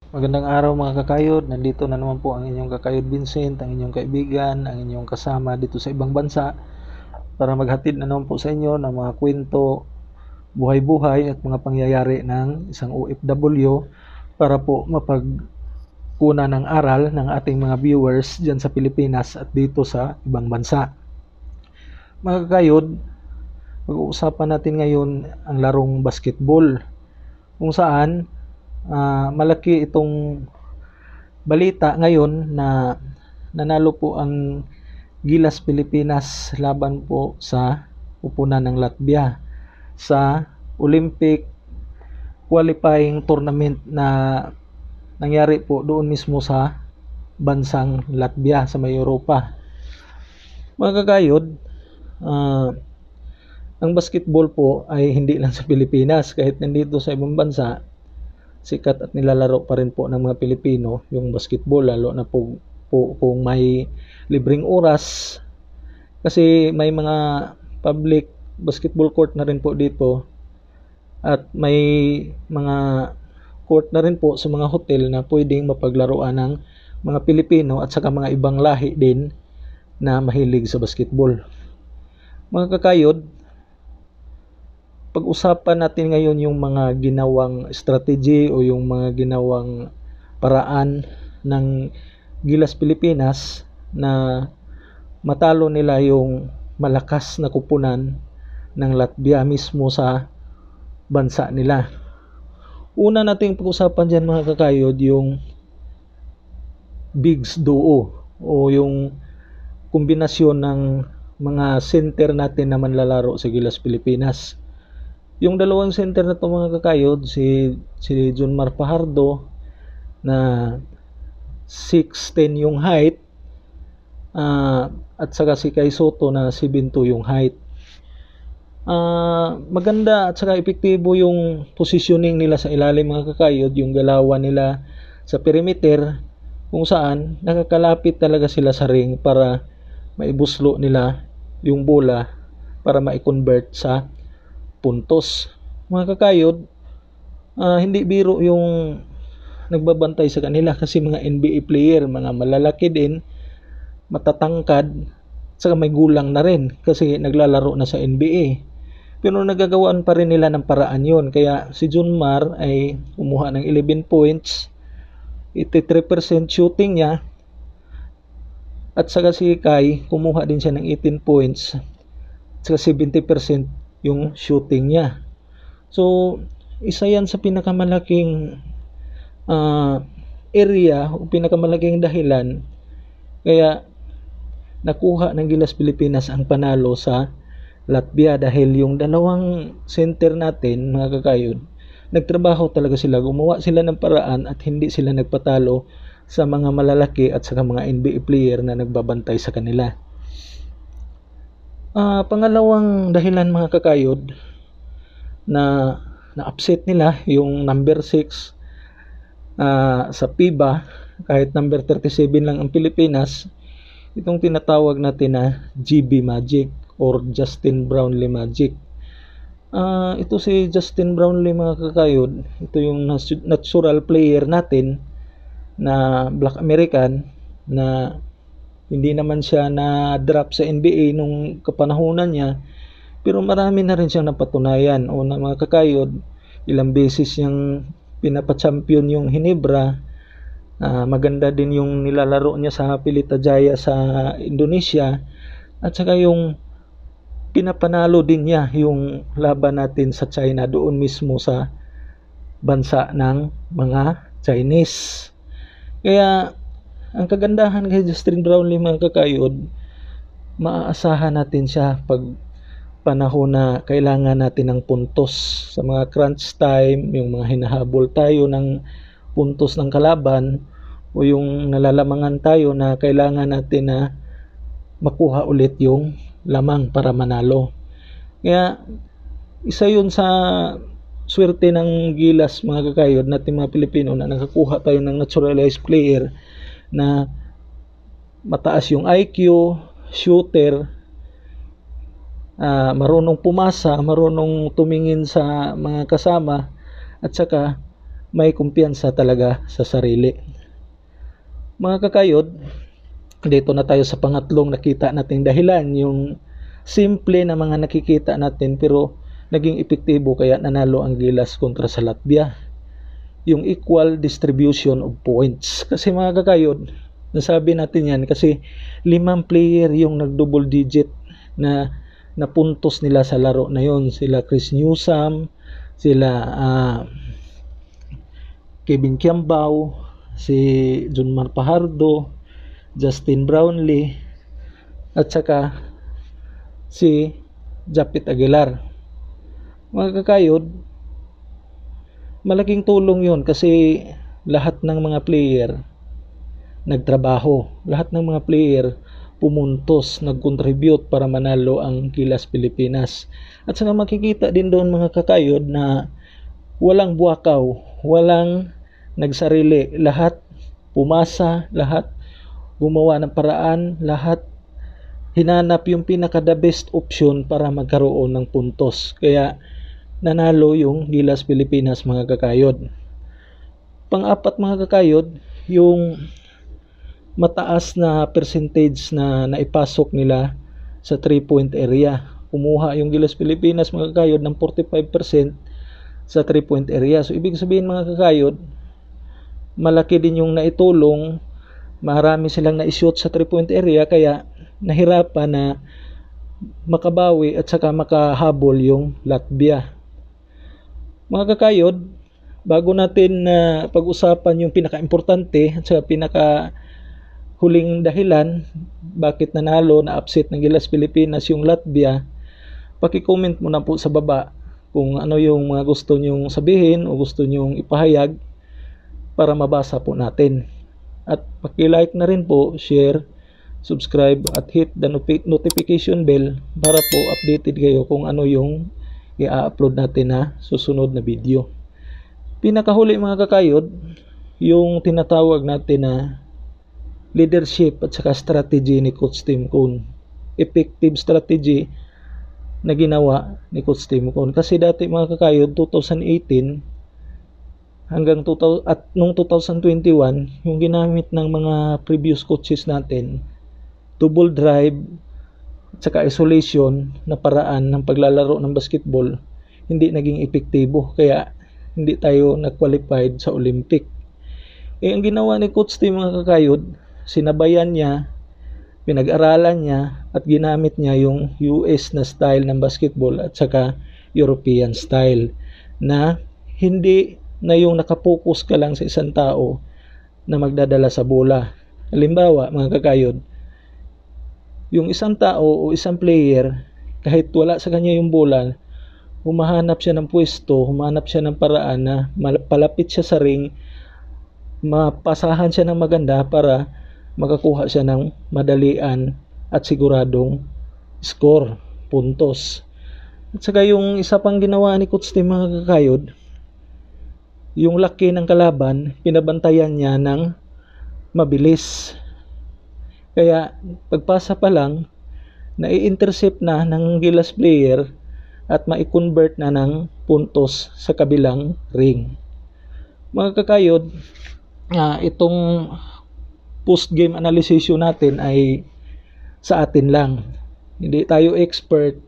Magandang araw mga kakayod, nandito na naman po ang inyong kakayod Vincent, ang inyong kaibigan, ang inyong kasama dito sa ibang bansa para maghatid na naman po sa inyo ng mga kwento, buhay-buhay at mga pangyayari ng isang OFW para po mapagkuna ng aral ng ating mga viewers dyan sa Pilipinas at dito sa ibang bansa. Mga kakayod, pag-uusapan natin ngayon ang larong basketball kung saan malaki itong balita ngayon na nanalo po ang Gilas Pilipinas laban po sa pupunan ng Latvia sa Olympic qualifying tournament na nangyari po doon mismo sa bansang Latvia sa may Europa. Mga kakayod, ang basketball po ay hindi lang sa Pilipinas, kahit nandito sa ibang bansa sikat at nilalaro pa rin po ng mga Pilipino yung basketball, lalo na po kung may libreng oras, kasi may mga public basketball court na rin po dito at may mga court na rin po sa mga hotel na pwedeng mapaglaruan ng mga Pilipino at saka mga ibang lahi din na mahilig sa basketball. Mga kakayod, pag-usapan natin ngayon yung mga ginawang strategy o yung mga ginawang paraan ng Gilas Pilipinas na matalo nila yung malakas na kupunan ng Latvia mismo sa bansa nila. Una nating pag-usapan dyan mga kakayod yung Bigs Duo o yung kombinasyon ng mga center natin na manlalaro sa Gilas Pilipinas. Yung dalawang center na to mga kakayod, si Junmar Fajardo na 6'10 yung height, at saka si Kai Soto na 7'2 yung height. Maganda at saka epektibo yung positioning nila sa ilalim mga kakayod, yung galawan nila sa perimeter kung saan nakakalapit talaga sila sa ring para maibuslo nila yung bola para ma-convert sa puntos. Mga kakayod, hindi biro yung nagbabantay sa kanila kasi mga NBA player, mga malalaki din, matatangkad, saka may gulang na rin kasi naglalaro na sa NBA. Pero nagagawaan pa rin nila ng paraan yun. Kaya si Junmar ay kumuha ng 11 points, 83% shooting niya, at saka si Kai kumuha din siya ng 18 points, at saka 70% yung shooting niya. So isa yan sa pinakamalaking area o pinakamalaking dahilan kaya nakuha ng Gilas Pilipinas ang panalo sa Latvia, dahil yung dalawang center natin mga kakayod, nagtrabaho talaga sila, gumawa sila ng paraan at hindi sila nagpatalo sa mga malalaki at saka mga NBA player na nagbabantay sa kanila. Pangalawang dahilan mga kakayod na na-upset nila yung number 6 sa FIBA, kahit number 37 lang ang Pilipinas, itong tinatawag natin na GB Magic or Justin Brownlee Magic. Ito si Justin Brownlee mga kakayod, ito yung natural player natin na Black American na hindi naman siya na-drop sa NBA nung kapanahunan niya, pero marami na rin siyang napatunayan. O na mga kakayod, ilang beses niyang pinapa-champion yung Hinebra. Maganda din yung nilalaro niya sa Pelita Jaya sa Indonesia, at saka yung pinapanalo din niya yung laban natin sa China doon mismo sa bansa ng mga Chinese. Kaya ang kagandahan kay Justin Brownlee mga kakayod, maaasahan natin siya pag panahon na kailangan natin ng puntos sa mga crunch time, yung mga hinahabol tayo ng puntos ng kalaban, o yung nalalamangan tayo na kailangan natin na makuha ulit yung lamang para manalo. Kaya isa yun sa swerte ng Gilas mga kakayod natin mga Pilipino, na nakakuha tayo ng naturalized player na mataas yung IQ, shooter, marunong pumasa, marunong tumingin sa mga kasama, at saka may kumpiyansa talaga sa sarili. Mga kakayod, dito na tayo sa pangatlong nakita nating dahilan, yung simple na mga nakikita natin pero naging epektibo kaya nanalo ang Gilas kontra sa Latvia. Yung equal distribution of points. Kasi mga kakayod, nasabi natin yan kasi 5 player yung nag-double digit na puntos nila sa laro na yon. Sila Chris Newsome, sila Kevin Kiambao, si Junmar Pajardo, Justin Brownlee, at saka si Japit Aguilar. Mga kakayod, malaking tulong yon kasi lahat ng mga player nagtrabaho, lahat ng mga player pumuntos, nag-contribute para manalo ang Gilas Pilipinas. At saka makikita din doon mga kakayod na walang buwakaw, walang nagsarili, lahat pumasa, lahat gumawa ng paraan, lahat hinanap yung pinaka-the best option para magkaroon ng puntos. Kaya nanalo yung Gilas Pilipinas mga kakayod. Pang-apat mga kakayod, yung mataas na percentage na naipasok nila sa 3-point area. Kumuha yung Gilas Pilipinas mga kakayod ng 45% sa 3-point area. So ibig sabihin mga kakayod, malaki din yung naitulong, marami silang na-shoot sa 3-point area kaya nahirapan na makabawi at saka makahabol yung Latvia. Mga kakayod, bago natin pag-usapan yung pinaka-importante at saka pinaka-huling dahilan bakit nanalo na upset ng Gilas Pilipinas yung Latvia, paki-comment mo na po sa baba kung ano yung mga gusto nyong sabihin o gusto nyong ipahayag para mabasa po natin. At paki-like na rin po, share, subscribe at hit the notification bell para po updated kayo kung ano yung i-upload natin na susunod na video. Pinakahuli mga kakayod, yung tinatawag natin na leadership at saka strategy ni Coach Tim Cone. Effective strategy na ginawa ni Coach Tim Cone. Kasi dati mga kakayod, 2018 hanggang nung 2021, yung ginamit ng mga previous coaches natin, double drive at saka isolation na paraan ng paglalaro ng basketball, hindi naging epektibo. Kaya hindi tayo nag-qualified sa Olympic. Ang ginawa ni Coach Tim mga kakayod, sinabayan niya, pinag-aralan niya at ginamit niya yung US na style ng basketball at saka European style na hindi na yung nakapokus ka lang sa isang tao na magdadala sa bola. Halimbawa mga kakayod, yung isang tao o isang player, kahit wala sa kanya yung bola, humahanap siya ng pwesto, humahanap siya ng paraan na palapit siya sa ring, mapasahan siya ng maganda para makakuha siya ng madalian at siguradong score, puntos. At saka yung isa pang ginawa ni Coach Tim mga kakayod, yung laki ng kalaban, pinabantayan niya ng mabilis. Kaya pagpasa pa lang, nai-intercept na ng Gilas player at mai-convert na ng puntos sa kabilang ring. Mga kakayod, itong post-game analysis natin ay sa atin lang. Hindi tayo expert,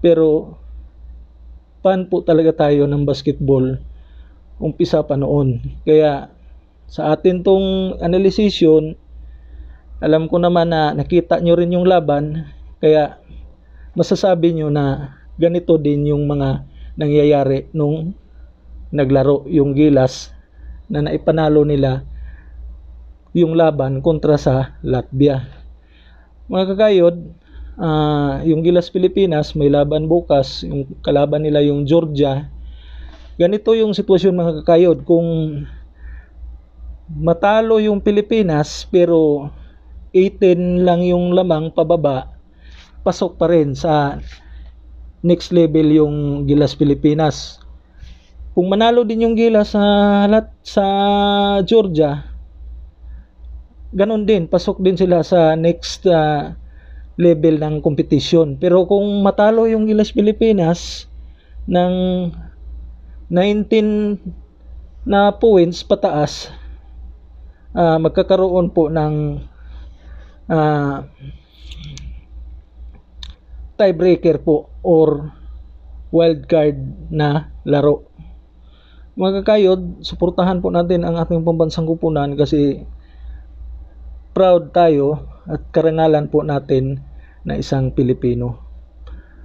pero fan po talaga tayo ng basketball umpisa pa noon. Kaya sa atin tong analysis, alam ko naman na nakita nyo rin yung laban, kaya masasabi nyo na ganito din yung mga nangyayari nung naglaro yung Gilas na naipanalo nila yung laban kontra sa Latvia. Mga kakayod, yung Gilas Pilipinas may laban bukas, yung kalaban nila yung Georgia. Ganito yung sitwasyon mga kakayod, kung matalo yung Pilipinas pero 18 lang yung lamang pababa, pasok pa rin sa next level yung Gilas Pilipinas. Kung manalo din yung Gilas sa Georgia, ganun din, pasok din sila sa next level ng competition. Pero kung matalo yung Gilas Pilipinas ng 19 na points pataas, magkakaroon po ng tiebreaker po or wild card na laro. Mga kakayod, suportahan po natin ang ating pambansang kupunan kasi proud tayo at karangalan po natin na isang Pilipino.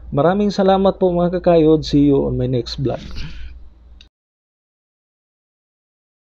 Maraming salamat po mga kakayod. See you on my next vlog.